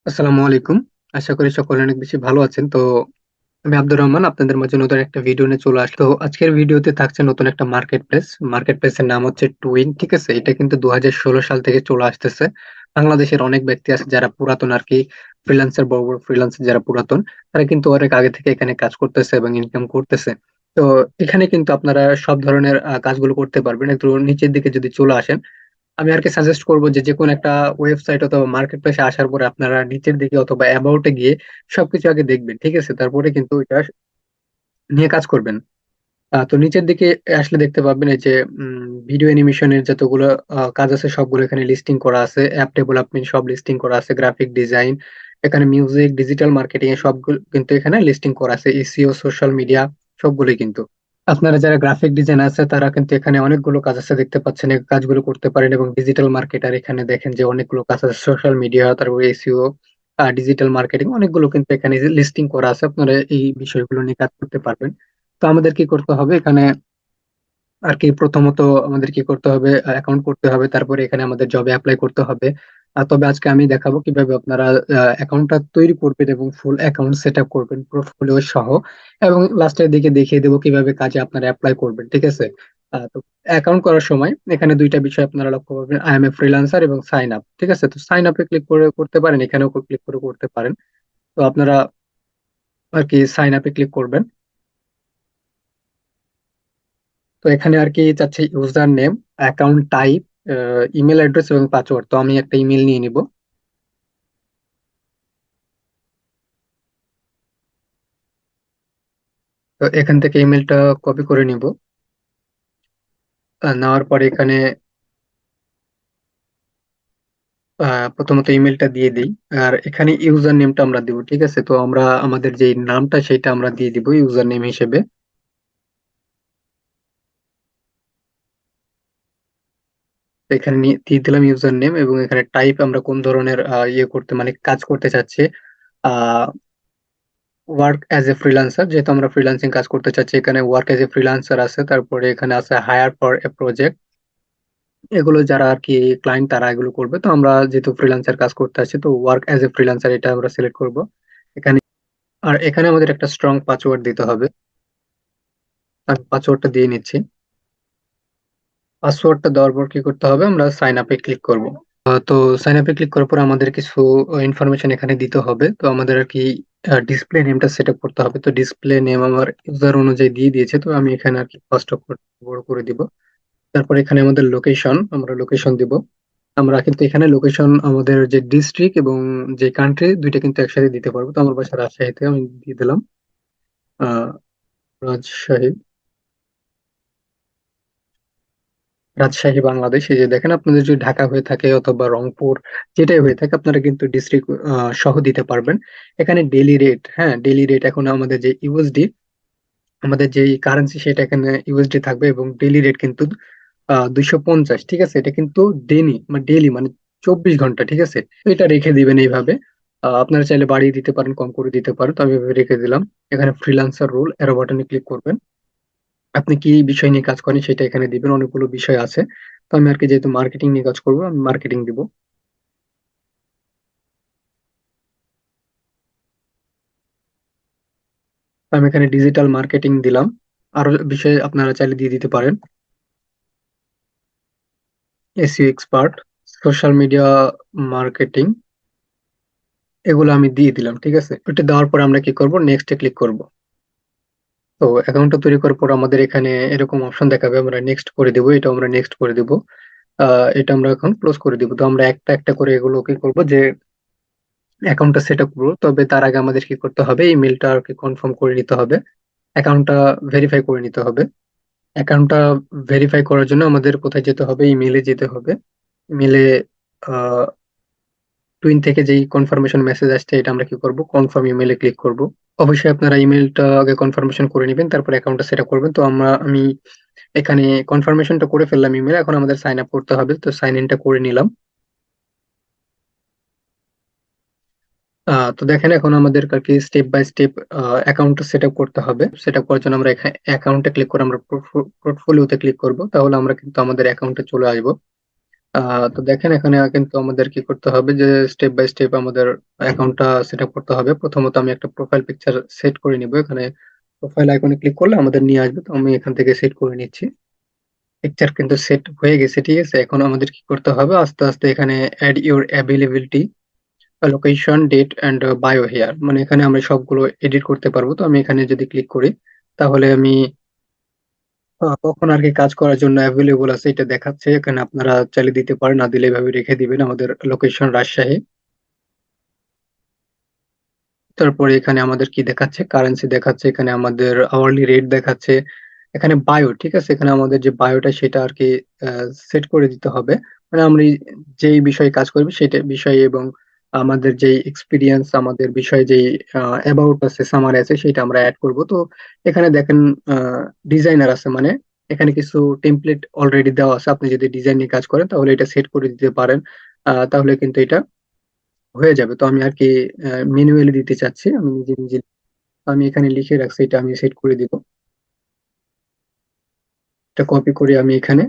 আসসালামু আলাইকুম। আশা করি সকলে অনেক বেশি ভালো আছেন। তো আমি আব্দুর রহমান আপনাদের মাঝে নতুন একটা ভিডিও নিয়ে চলে আসলো। আজকের ভিডিওতে থাকছে নতুন একটা মার্কেট প্লেসের নাম হচ্ছে টুইন। ঠিক আছে, এটা কিন্তু 2016 সাল থেকে চলে আসতেছে। বাংলাদেশের অনেক ব্যক্তি আছে যারা পুরাতন আর কি, ফ্রিল্যান্সার, বড় বড় ফ্রিল্যান্সার যারা পুরাতন, তারা কিন্তু অনেক আগে থেকে এখানে কাজ করতেছে এবং ইনকাম করতেছে। তো এখানে কিন্তু আপনারা সব ধরনের কাজগুলো করতে পারবেন। একটু নিচের দিকে যদি চলে আসেন, আমি আর কি সাজেস্ট করবো যে যে কোনো একটা ওয়েবসাইট অথবা মার্কেট প্লেসে আসার পরে আপনারা নিচের দিকে অথবা অ্যাবাউটে গিয়ে সবকিছু আগে দেখবেন। ঠিক আছে, তারপরে কিন্তু এটা নিয়ে কাজ করবেন। তো নিচের দিকে আসলে দেখতে পাবেন এই যে ভিডিও অ্যানিমেশনের যতগুলো কাজ আছে সবগুলো এখানে লিস্টিং করা আছে। অ্যাপ ডেভেলপমেন্ট সব লিস্টিং করা আছে, গ্রাফিক ডিজাইন, এখানে মিউজিক, ডিজিটাল মার্কেটিং এ সবগুলো কিন্তু এখানে লিস্টিং করা আছে, এসইও, সোশ্যাল মিডিয়া সবগুলোই কিন্তু। আপনারা যারা গ্রাফিক ডিজাইন আছে তারা কিন্তু এখানে অনেকগুলো কাজ আছে দেখতে পাচ্ছেন, এই কাজগুলো করতে পারেন। এবং ডিজিটাল মার্কেটার এখানে দেখেন যে অনেকগুলো কাজ আছে, সোশ্যাল মিডিয়া, তারপর এসইও, ডিজিটাল মার্কেটিং, অনেকগুলো কিন্তু এখানে লিস্টিং করা আছে। আপনারা এই বিষয়গুলো নিয়ে কাজ করতে পারবেন। তো আমাদের কি করতে হবে এখানে আর কি, প্রথমত আমাদের কি করতে হবে, অ্যাকাউন্ট করতে হবে, তারপরে এখানে আমাদের জবে অ্যাপ্লাই করতে হবে। তবে আজকে আমি দেখাবো কিভাবে আপনারা অ্যাকাউন্টটা তৈরি করবেন এবং ফুল অ্যাকাউন্ট সেট আপ করবেন পোর্টফোলিও সহ। এবং লাস্টের দিকে দেখিয়ে দেবো কিভাবে কাজে আপনারা অ্যাপ্লাই করবেন। ঠিক আছে, তো অ্যাকাউন্ট করার সময় এখানে দুইটা বিষয় আপনারা লক্ষ্য করবেন, আই এম এ ফ্রিল্যান্সার এবং সাইন আপ। ঠিক আছে, তো সাইন আপে ক্লিক করে করতে পারেন, এখানেও ক্লিক করে করতে পারেন। তো আপনারা আর কি সাইন আপে ক্লিক করবেন। তো এখানে আর কি চাচ্ছে user name, account type, email address এবং পাসওয়ার্ড। তো আমি একটা ইমেল নিয়ে নিব। তো এখান থেকে ইমেলটা কপি করে নিব। নেওয়ার পরে এখানে প্রথমত ইমেলটা দিয়ে দিই। আর এখানে ইউজার নেমটা আমরা দিব। ঠিক আছে, তো আমরা আমাদের যে নামটা সেটা আমরা দিয়ে দিব ইউজার নেম হিসেবে। তো এখানে দিয়ে দিলাম ইউজার নেম, এবং এখানে টাইপ আমরা কোন ধরনের ইয়ে করতে মানে কাজ করতে চাচ্ছি। ওয়ার্ক অ্যাজ এ ফ্রিল্যান্সার, যেহেতু আমরা ফ্রিল্যান্সিং কাজ করতে চাচ্ছি, এখানে ওয়ার্ক অ্যাজ এ ফ্রিল্যান্সার আছে, তারপরে এখানে আছে হায়ার ফর এ প্রজেক্ট। এগুলো যারা আর কি ক্লায়েন্ট তারা এগুলো করবে। তো আমরা যেহেতু ফ্রিল্যান্সার কাজ করতে আসছি, তো ওয়ার্ক অ্যাজ এ ফ্রিল্যান্সার এটা আমরা সিলেক্ট করব এখানে। আর এখানে আমাদের একটা স্ট্রং পাসওয়ার্ড দিতে হবে। আমি পাসওয়ার্ডটা দিয়ে নিচ্ছি। পাসওয়ার্ডটা দেওয়ার পর কি করতে হবে, আমরা সাইন আপে ক্লিক করব। তো সাইন আপে ক্লিক করার পর আমাদের কিছু ইনফরমেশন এখানে দিতে হবে। তো আমাদের আর কি ডিসপ্লে নেমটা সেট আপ করতে হবে। তো ডিসপ্লে নেম আমার ইউজার অনুযায়ী দিয়ে দিয়েছে, তো আমি এখানে আর কি ফার্স্ট অফ বড় করে দিব। তারপর এখানে আমাদের লোকেশন, আমরা লোকেশন দিব। আমরা কিন্তু এখানে লোকেশন আমাদের যে ডিস্ট্রিক্ট এবং যে কান্ট্রি দুইটা কিন্তু একসাথে দিতে পারবো। তো আমার বাসা রাজশাহীতে, আমি দিয়ে দিলাম আহ রাজশাহী। রাজশাহী বাংলাদেশ। এই যে দেখেন, আপনাদের যদি ঢাকা হয়ে থাকে অথবা রংপুর, যেটাই হয়ে থাকে, আপনারা কিন্তু ডিস্ট্রিক্ট সহ দিতে পারবেন। এখানে ডেইলি রেট, হ্যাঁ ডেইলি রেট এখন আমাদের যে ইউএসডি, আমাদের যে কারেন্সি সেটা এখানে ইউএসডি থাকবে, এবং ডেইলি রেট কিন্তু 250। ঠিক আছে, এটা কিন্তু ডেইলি মানে 24 ঘন্টা। ঠিক আছে, তো এটা রেখে দিবেন এইভাবে। আপনারা চাইলে বাড়িয়ে দিতে পারেন, কম করে দিতে পারেন, তো আমি এভাবে রেখে দিলাম। এখানে ফ্রিল্যান্সার রুল, এরো বাটনে ক্লিক করবেন। আপনি কি বিষয় নিয়ে কাজ করেন সেটা এখানে দিবেন, অনেকগুলো বিষয় আছে। তো আমি আর কি যেহেতু মার্কেটিং নিয়ে কাজ করবো, আমি মার্কেটিং দিব। তো আমি এখানে ডিজিটাল মার্কেটিং দিলাম। আরো বিষয় আপনারা চাইলে দিয়ে দিতে পারেন, SEO expert, social media marketing, এগুলো আমি দিয়ে দিলাম। ঠিক আছে, এটা দেওয়ার পর আমরা কি করব, নেক্সটে ক্লিক করব। তো অ্যাকাউন্টটা তৈরি করার পর আমাদের এখানে এরকম অপশন দেখাবে, আমরা নেক্সট করে দেবো, এটা আমরা নেক্সট করে দেবো। এটা আমরা এখন ক্লোজ করে দিব। তো আমরা একটা একটা করে এগুলো কি করব, যে অ্যাকাউন্টটা সেট আপ করবো। তবে তার আগে আমাদের কি করতে হবে, ইমেলটা আর কি কনফার্ম করে নিতে হবে, অ্যাকাউন্টটা ভেরিফাই করে নিতে হবে। অ্যাকাউন্টটা ভেরিফাই করার জন্য আমাদের কোথায় যেতে হবে, ইমেলে যেতে হবে। ইমেলে টুইন থেকে যেই কনফার্মেশন মেসেজ আসছে, এটা আমরা কি করব, কনফার্ম ইমেলে ক্লিক করব। অবশ্যই আপনারা ইমেলটা আগে কনফার্মেশন করে নেবেন, তারপর অ্যাকাউন্টটা সেট আপ করবেন। তো আমি এখানে কনফার্মেশনটা করে ফেললাম ইমেল, এখন আমাদের সাইন আপ করতে হবে। তো সাইন ইনটা করে নিলাম। তো দেখেন এখন আমাদের আর কি স্টেপ বাই স্টেপ অ্যাকাউন্টটা সেট আপ করতে হবে। সেট আপ করার জন্য আমরা এখানে অ্যাকাউন্টে ক্লিক করে আমরা পোর্টফোলিওতে ক্লিক করব, তাহলে আমরা কিন্তু আমাদের অ্যাকাউন্টে চলে আসবো। তো দেখেন এখানে কিন্তু আমাদের কি করতে হবে, যে স্টেপ বাই স্টেপ আমাদের অ্যাকাউন্টটা সেট আপ করতে হবে। প্রথমত আমি একটা প্রোফাইল পিকচার সেট করে নিব। এখানে প্রোফাইল আইকনে ক্লিক করলে আমাদের নিয়ে আসবে, তো আমি এখান থেকে সেট করে নিচ্ছি। পিকচার কিন্তু সেট হয়ে গেছে, ঠিক আছে। এখন আমাদের কি করতে হবে, আস্তে আস্তে এখানে add your availability, location, date and bio here, মানে এখানে আমরা সবগুলো এডিট করতে পারবো। তো আমি এখানে যদি ক্লিক করি, তাহলে আমি কখন আর কি কাজ করার জন্য অ্যাভেলেবল আছে এটা দেখাচ্ছে। এখানে আপনারা চাইলে দিতে পারেন, না দিলে এভাবে রেখে দিবেন। আমাদের লোকেশন রাজশাহী। তারপরে এখানে আমাদের কি দেখাচ্ছে, কারেন্সি দেখাচ্ছে, এখানে আমাদের আওয়ারলি রেট দেখাচ্ছে। এখানে বায়ো, ঠিক আছে, এখানে আমাদের যে বায়োটা সেটা আর কি সেট করে দিতে হবে। মানে আমরা যেই বিষয়ে কাজ করবি সেটা বিষয়ে, এবং আমাদের যেই এক্সপিরিয়েন্স, আমাদের বিষয়ে যেই অ্যাবাউট আছে, সামারি আছে, সেটা আমরা অ্যাড করব। তো এখানে দেখেন ডিজাইনার আছে, মানে এখানে কিছু টেমপ্লেট অলরেডি দেওয়া আছে। আপনি যদি ডিজাইন নিয়ে কাজ করেন তাহলে এটা সেট করে দিতে পারেন। তাহলে কিন্তু এটা হয়ে যাবে। তো আমি আর কি ম্যানুয়ালি দিতে চাচ্ছি, আমি নিজে নিজে। আমি এখানে লিখে রাখছি, এটা আমি সেট করে দিব। এটা কপি করে আমি এখানে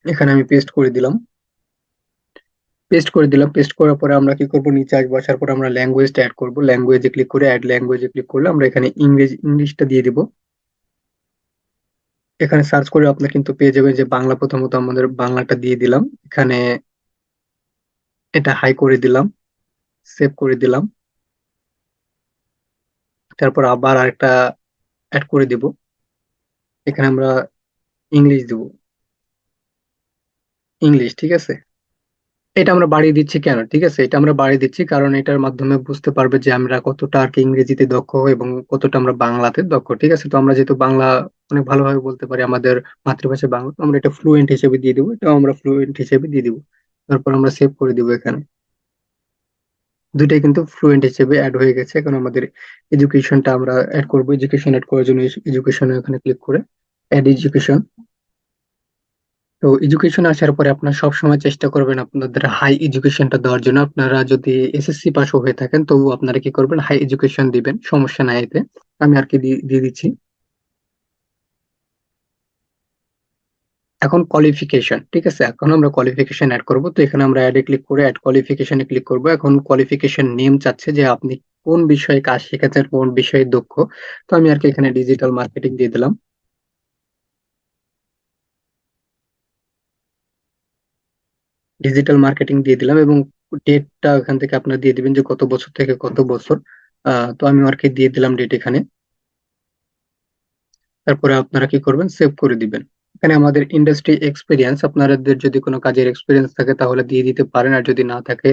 এখানে আমি পেস্ট করে দিলাম। পেস্ট করার পরে আমরা কি করব, নিচে আসবো, আসার পর আমরা ল্যাঙ্গুয়েজটা অ্যাড করব। ল্যাঙ্গুয়েজে ক্লিক করে অ্যাড ল্যাঙ্গুয়েজে ক্লিক করলে আমরা এখানে ইংলিশটা দিয়ে দিব। এখানে সার্চ করে আপনি কিন্তু পেয়ে যাবেন যে বাংলা। প্রথমত আমাদের বাংলাটা দিয়ে দিলাম এখানে, এটা হাই করে দিলাম, সেভ করে দিলাম। তারপর আবার আরেকটা অ্যাড করে দিব, এখানে আমরা ইংলিশ দিব, ইংলিশ, ঠিক আছে। এটা আমরা বাড়িয়ে দিচ্ছি কেন, ঠিক আছে, এটা আমরা বাড়িয়ে দিচ্ছি কারণ এটার মাধ্যমে বুঝতে পারবে যে আমরা কতটা আর কি ইংরেজিতে দক্ষ এবং কতটা আমরা বাংলাতে দক্ষ, ঠিক আছে। তো আমরা যেহেতু বাংলা অনেক ভালোভাবে বলতে পারি, আমাদের মাতৃভাষা বাংলা, তো আমরা এটা ফ্লুয়েন্ট হিসেবে দিয়ে দিব, এটাও আমরা ফ্লুয়েন্ট হিসেবে দিয়ে দিব। তারপর আমরা সেভ করে দিব। এখানে দুইটাই কিন্তু ফ্লুয়েন্ট হিসেবে অ্যাড হয়ে গেছে। এখন আমাদের এডুকেশনটা আমরা অ্যাড করবো। এডুকেশন অ্যাড করার জন্য এডুকেশন এখানে ক্লিক করে অ্যাড এডুকেশন। তো এডুকেশন আসার পরে আপনার সব সময় চেষ্টা করবেন আপনাদের হাই এডুকেশনটা দেওয়ার জন্য। আপনারা যদি এসএসসি পাস হয়ে থাকেন তো আপনারা কি করবেন, হাই এডুকেশন দিবেন, সমস্যা নাই এতে। আমি আর কি দিয়ে দিচ্ছি। এখন কোয়ালিফিকেশন, ঠিক আছে, এখন আমরা কোয়ালিফিকেশন অ্যাড করব। তো এখানে আমরা অ্যাডে ক্লিক করে অ্যাড কোয়ালিফিকেশনে ক্লিক করব। এখন কোয়ালিফিকেশন নেম চাচ্ছে যে আপনি কোন বিষয়ে কাজ শিখেছেন, কোন বিষয়ে দক্ষ। তো আমি আর কি এখানে ডিজিটাল মার্কেটিং দিয়ে দিলাম। ডিজিটাল মার্কেটিং দিয়ে দিলাম এবং ডেটটা এখান থেকে আপনারা দিয়ে দিবেন যে কত বছর থেকে কত বছর। তো আমি আর কি দিয়ে দিলাম ডেট এখানে। তারপরে আপনারা কি করবেন, সেভ করে দিবেন। এখানে আমাদের ইন্ডাস্ট্রি এক্সপিরিয়েন্স, আপনাদের যদি কোনো কাজের এক্সপিরিয়েন্স থাকে তাহলে দিয়ে দিতে পারেন, আর যদি না থাকে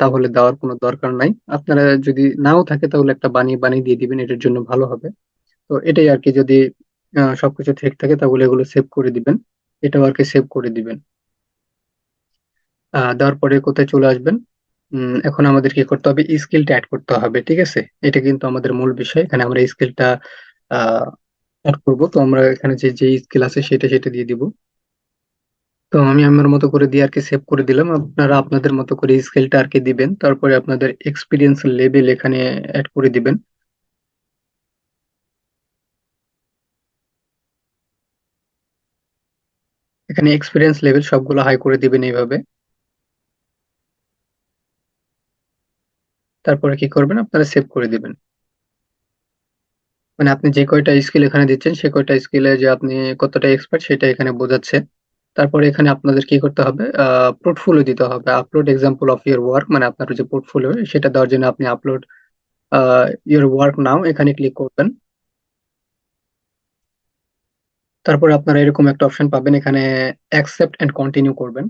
তাহলে দেওয়ার কোনো দরকার নাই। আপনারা যদি নাও থাকে তাহলে একটা বানিয়ে বানিয়ে দিয়ে দিবেন, এটার জন্য ভালো হবে। তো এটাই আর কি, যদি সবকিছু ঠিক থাকে তাহলে এগুলো সেভ করে দিবেন। এটাও আর কি সেভ করে দিবেন। দেওয়ার পরে কোথায় চলে আসবেন, এখন আমাদের কি করতে হবে, স্কিলটা অ্যাড করতে হবে, ঠিক আছে। এটা কিন্তু আমাদের মূল বিষয়। এখানে আমরা স্কিলটা অ্যাড করব। তো আমরা এখানে যে যে স্কিল আছে সেটা সেটা দিয়ে দিব। তো আমি আমার মতো করে দিয়ে আর কি সেভ করে দিলাম। আপনারা আপনাদের মতো করে স্কেলটা আর কি দিবেন। তারপরে আপনাদের এক্সপিরিয়েন্স লেভেল এখানে অ্যাড করে দিবেন। এখানে এক্সপিরিয়েন্স লেভেল সবগুলো হাই করে দিবেন এইভাবে। তারপরে কি করবেন, আপনারা সেভ করে দিবেন। মানে আপনি যে কয়টা স্কিল এখানে দিচ্ছেন সে কয়টা স্কিলে যে আপনি কতটা এক্সপার্ট সেটা এখানে বোঝাচ্ছে। তারপরে এখানে আপনাদের কি করতে হবে, পোর্টফোলিও দিতে হবে। Upload example of your work, মানে আপনার যে পোর্টফোলিও সেটা দেওয়ার জন্য আপনি আপলোড ইউর ওয়ার্ক নাও এখানে ক্লিক করবেন। তারপরে আপনারা এরকম একটা অপশন পাবেন, এখানে অ্যাকসেপ্ট এন্ড কন্টিনিউ করবেন।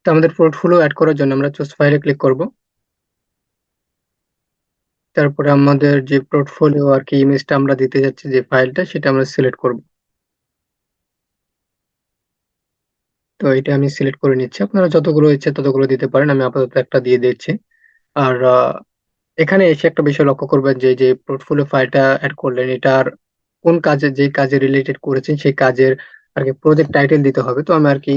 তো আমাদের পোর্টফোলিও অ্যাড করার জন্য আমরা চুজ ফাইলে ক্লিক করব। তারপরে আমাদের যে পোর্টফোলিও আর কি ইমেজটা আমরা দিতে যাচ্ছি, যে ফাইলটা, সেটা আমরা সিলেক্ট করব। তো এটা আমি সিলেক্ট করে নিচ্ছি। আপনারা যতগুলো ইচ্ছে ততগুলো দিতে পারেন, আমি আপাতত একটা দিয়ে দিচ্ছি। আর এখানে এসে একটা বিষয় লক্ষ্য করবেন যে যে পোর্টফোলিও ফাইলটা অ্যাড করলেন, এটার কোন কাজে, যে কাজে রিলেটেড করেছেন সেই কাজের আর কি প্রজেক্ট টাইটেল দিতে হবে। তো আমি আর কি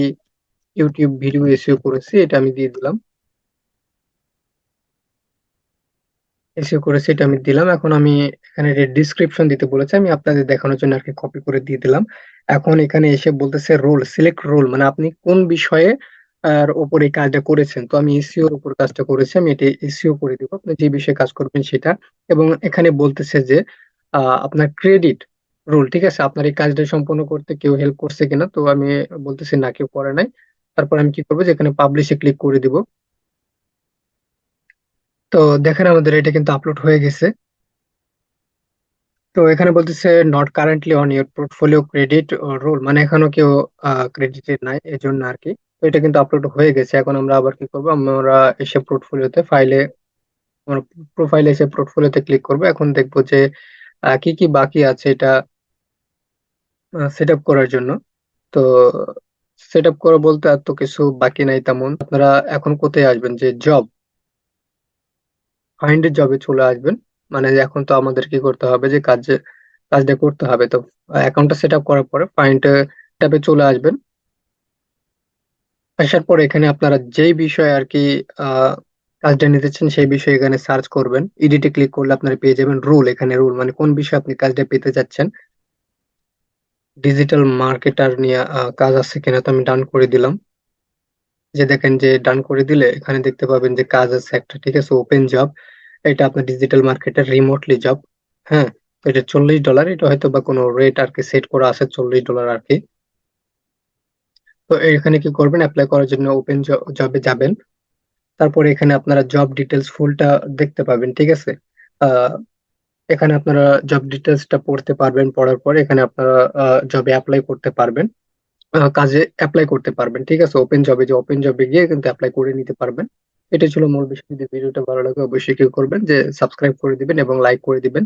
ইউটিউব ভিডিও এসইও করেছি, এটা আমি দিয়ে দিলাম। এসইও করেছি, এটা আমি দিলাম। এখন আমি এখানে ডিসক্রিপশন দিতে বলেছে, আমি আপনাদের দেখানোর জন্য আর কি কপি করে দিয়ে দিলাম। এখন এখানে এসে বলতেছে রোল, সিলেক্ট রোল, মানে আপনি কোন বিষয়ে আর উপর এই কাজটা করেছেন। তো আমি এসইও এর উপর কাজটা করেছি, আমি এটা এসইও করে দিব, আপনি যে বিষয়ে কাজ করবেন সেটা। এবং এখানে বলতেছে যে আপনার ক্রেডিট রোল, ঠিক আছে, আপনার এই কাজটা সম্পন্ন করতে কেউ হেল্প করছে কিনা। তো আমি বলতেছি না, কেউ করে নাই। তারপর আমি কি করবো, যে এখানে পাবলিশে ক্লিক করে দিব। তো দেখেন আমাদের এটা কিন্তু আপলোড হয়ে গেছে। তো এখানে বলতেছে not currently on your portfolio credit roll, মানে এখনো কেউ ক্রেডিটেড নাই, এই জন্য আর কি। তো এটা কিন্তু আপলোড হয়ে গেছে। এখন আমরা আবার কি করবো, আমরা এসে পোর্টফোলিওতে ফাইলে, আমরা প্রোফাইলে এসে পোর্টফোলিওতে ক্লিক করবো। এখন দেখবো যে কি কি বাকি আছে এটা সেট আপ করার জন্য। তো সেট আপ করা বলতে আর তো কিছু বাকি নাই তেমন। আপনারা এখন কোথায় আসবেন, যে জব, ফাইন্ড জবে চলে আসবেন। মানে এখন তো আমাদের কি করতে হবে, যে কাজটা করতে হবে। তো অ্যাকাউন্টটা সেট আপ করার পরে ফাইন্ড ট্যাবে চলে আসবেন। আসার পরে এখানে আপনারা যেই বিষয়ে আর কি আহ কাজটা নিতেছেন সেই বিষয়ে এখানে সার্চ করবেন। এডিটে ক্লিক করলে আপনারা পেয়ে যাবেন রুল। এখানে রুল মানে কোন বিষয়ে আপনি কাজটা পেতে যাচ্ছেন। ডিজিটাল মার্কেটার নিয়ে কাজ আছে কিনা, তো আমি ডান করে দিলাম। যে দেখেন, যে ডান করে দিলে এখানে দেখতে পাবেন যে কাজ আছে একটা, ঠিক আছে, ওপেন জব। এটা আপনার ডিজিটাল মার্কেটার রিমোটলি জব। হ্যাঁ, তো এটা $40, এটা হয়তো বা কোনো রেট আর কি সেট করা আছে $40 আর কি। তো এখানে কি করবেন, অ্যাপ্লাই করার জন্য ওপেন জবে যাবেন। তারপরে এখানে আপনারা জব ডিটেলস ফুলটা দেখতে পাবেন, ঠিক আছে। আহ এখানে আপনারা জব ডিটেলসটা পড়তে পারবেন, পড়ার পরে এখানে আপনারা জবে অ্যাপ্লাই করতে পারবেন, কাজে অ্যাপ্লাই করতে পারবেন, ঠিক আছে। ওপেন জবে গিয়ে কিন্তু অ্যাপ্লাই করে নিতে পারবেন। এটা ছিল মূল বিষয়। যদি ভিডিওটা ভালো লাগে অবশ্যই কি করবেন, যে সাবস্ক্রাইব করে দিবেন এবং লাইক করে দিবেন।